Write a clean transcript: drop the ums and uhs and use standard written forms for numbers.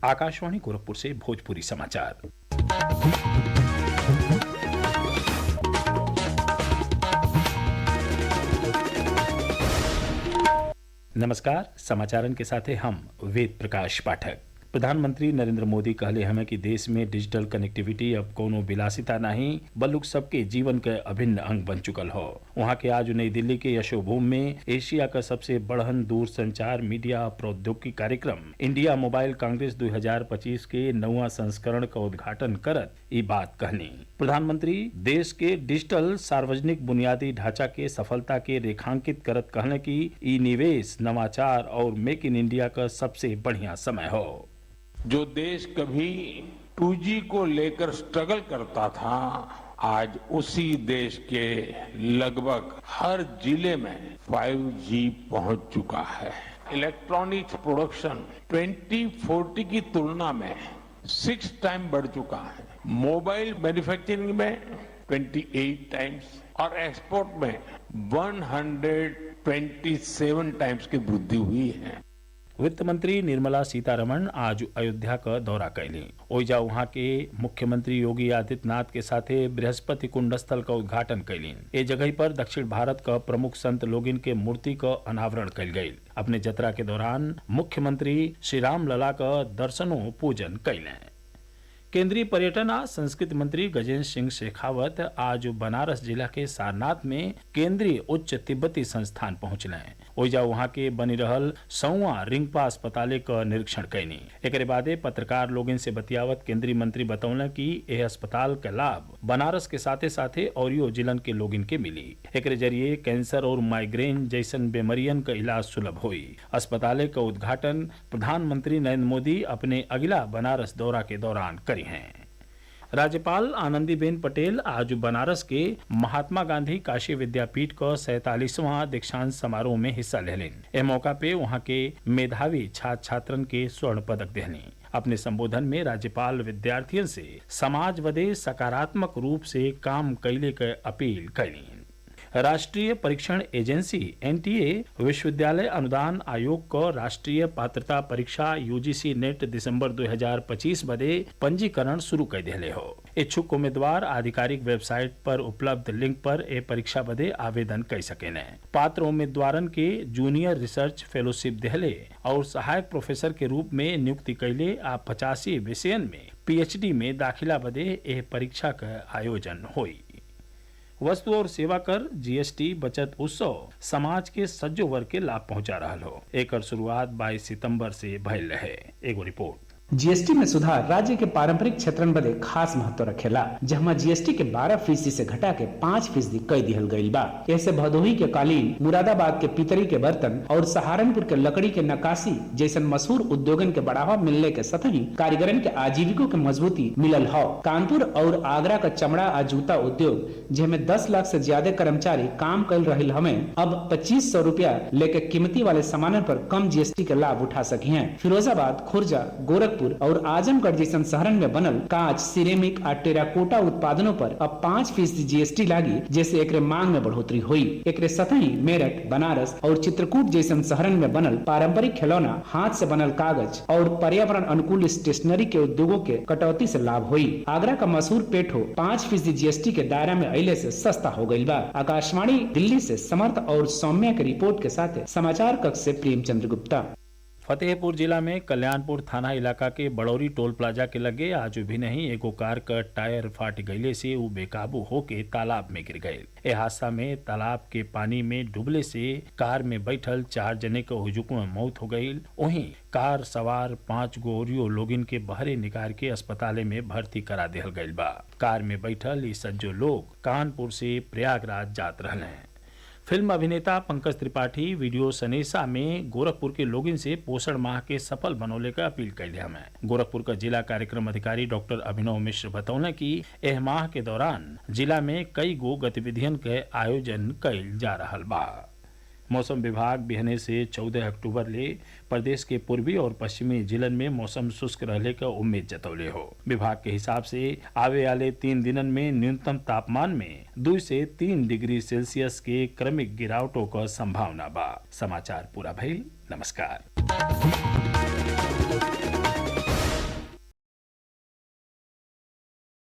आकाशवाणी गोरखपुर से भोजपुरी समाचार। नमस्कार, समाचारन के साथ हम वेद प्रकाश पाठक। प्रधानमंत्री नरेंद्र मोदी कहले हमें कि देश में डिजिटल कनेक्टिविटी अब कोनो विलासिता नहीं बल्कि सबके जीवन के अभिन्न अंग बन चुकल हो। वहाँ के आज नई दिल्ली के यशोभूमि में एशिया का सबसे बड़हन दूर संचार मीडिया प्रौद्योगिकी कार्यक्रम इंडिया मोबाइल कांग्रेस 2025 के 9वां संस्करण का उद्घाटन करत ये बात कहनी। प्रधानमंत्री देश के डिजिटल सार्वजनिक बुनियादी ढांचा के सफलता के रेखांकित करत कहने की ई निवेश नवाचार और मेक इन इंडिया का सबसे बढ़िया समय हो। जो देश कभी 2G को लेकर स्ट्रगल करता था, आज उसी देश के लगभग हर जिले में 5G पहुंच चुका है। इलेक्ट्रॉनिक्स प्रोडक्शन 2014 की तुलना में 6 टाइम बढ़ चुका है। मोबाइल मैन्युफैक्चरिंग में 28 टाइम्स और एक्सपोर्ट में 127 टाइम्स की वृद्धि हुई है। वित्त मंत्री निर्मला सीतारमण आज अयोध्या का दौरा कैली। ओइजा वहाँ के मुख्यमंत्री योगी आदित्यनाथ के साथे बृहस्पति कुंड स्थल का उद्घाटन कैलीन। ए जगह पर दक्षिण भारत का प्रमुख संत लोगिन के मूर्ति का अनावरण कैल गयी। अपने जतरा के दौरान मुख्यमंत्री श्री राम लला का दर्शनों पूजन कैले। केंद्रीय पर्यटन आ संस्कृति मंत्री गजेंद्र सिंह शेखावत आज बनारस जिला के सारनाथ में केंद्रीय उच्च तिब्बती संस्थान पहुंचले। ओइजा वहाँ के बनी रहल 100वां रिंगपा अस्पताल का निरीक्षण कैनी। एक बादे पत्रकार लोगन से बतियावत केंद्रीय मंत्री बतौले कि यह अस्पताल का लाभ बनारस के साथे साथे औरियो जिलन के लोगन के मिली। एक जरिए कैंसर और माइग्रेन जैसन बीमारियन का इलाज सुलभ हुई। अस्पताल का उद्घाटन प्रधानमंत्री नरेंद्र मोदी अपने अगला बनारस दौरा के दौरान करी हैं। राज्यपाल आनंदीबेन पटेल आज बनारस के महात्मा गांधी काशी विद्यापीठ का 47वां दीक्षांत समारोह में हिस्सा लेलिन। इस मौका पे वहाँ के मेधावी छात्र छात्रन के स्वर्ण पदक देहनी। अपने संबोधन में राज्यपाल विद्यार्थियों से समाज बदे सकारात्मक रूप से काम कैले के अपील कैली। राष्ट्रीय परीक्षण एजेंसी NTA विश्वविद्यालय अनुदान आयोग को राष्ट्रीय पात्रता परीक्षा UGC नेट दिसंबर 2025 बदे पंजीकरण शुरू कर दिले हो। इच्छुक उम्मीदवार आधिकारिक वेबसाइट पर उपलब्ध लिंक पर ए परीक्षा बदे आवेदन कर सकें। पात्र उम्मीदवारन के जूनियर रिसर्च फेलोशिप दिले और सहायक प्रोफेसर के रूप में नियुक्ति कैले आ 85 विषयन में PhD में दाखिला बदे ए परीक्षा का आयोजन हुई। वस्तु और सेवा कर GST बचत उत्सव समाज के सज्जो वर्ग के लाभ पहुंचा रहा हो। एक शुरुआत 22 सितंबर से भइल रहे। एगो रिपोर्ट। GST में सुधार राज्य के पारंपरिक क्षेत्रन बदे खास महत्व रखेला, जहाँ GST के 12% से घटा के 5% कई दिहल गईल बा। ऐसे भदोही के कालीन, मुरादाबाद के पितरी के बर्तन और सहारनपुर के लकड़ी के नक्काशी जैसन मशहूर उद्योगन के बढ़ावा मिलने के साथ ही कारीगरन के आजीविकों के मजबूती मिलल हो। कानपुर और आगरा का चमड़ा आ जूता उद्योग जिसमें 10 लाख से ज्यादा कर्मचारी काम कर रहे हमें अब 2500 रुपया लेके कीमती वाले सामानों पर कम GST के लाभ उठा सकी हैं। फिरोजाबाद, खुर्जा, गोरखपुर और आजमगढ़ जैसन शहरन में बनल कांच, सिरेमिक और टेराकोटा उत्पादनों पर अब 5% GST लागी, जैसे एक मांग में बढ़ोतरी हुई। एक सतही मेरठ, बनारस और चित्रकूट जैसन शहरन में बनल पारंपरिक खिलौना, हाथ से बनल कागज और पर्यावरण अनुकूल स्टेशनरी के उद्योगों के कटौती से लाभ हुई। आगरा का मशहूर पेठो 5% GST के दायरा में अइले से सस्ता हो गई बा। आकाशवाणी दिल्ली से समर्थ और सौम्या की रिपोर्ट के साथ समाचार कक्ष से प्रेमचंद्र गुप्ता। फतेहपुर जिला में कल्याणपुर थाना इलाका के बड़ौरी टोल प्लाजा के लगे आज भी नहीं एगो कार का टायर फाट गईले से वो बेकाबू होके तालाब में गिर गए। ए हादसा में तालाब के पानी में डूबले से कार में बैठल 4 जने के हुजुक में मौत हो गई। वहीं कार सवार 5 गोरियो लोगिन के बहरे निकाल के अस्पताल में भर्ती करा दिहल गईल बा। कार में बैठल ये सज्जो लोग कानपुर से प्रयागराज जात रहले हैं। फिल्म अभिनेता पंकज त्रिपाठी वीडियो सनेसा में गोरखपुर के लोगों से पोषण माह के सफल बनौले का अपील कैले हमें। गोरखपुर का जिला कार्यक्रम अधिकारी डॉक्टर अभिनव मिश्र बतौले कि एह माह के दौरान जिला में कई गो गतिविधियन के आयोजन कैल जा रहा बा। मौसम विभाग बिहने से 14 अक्टूबर ले प्रदेश के पूर्वी और पश्चिमी जिलन में मौसम शुष्क रहने का उम्मीद जतौले हो। विभाग के हिसाब से आवे वाले 3 दिनन में न्यूनतम तापमान में 2 से 3 डिग्री सेल्सियस के क्रमिक गिरावटों का संभावना बा। समाचार पूरा भइल। नमस्कार।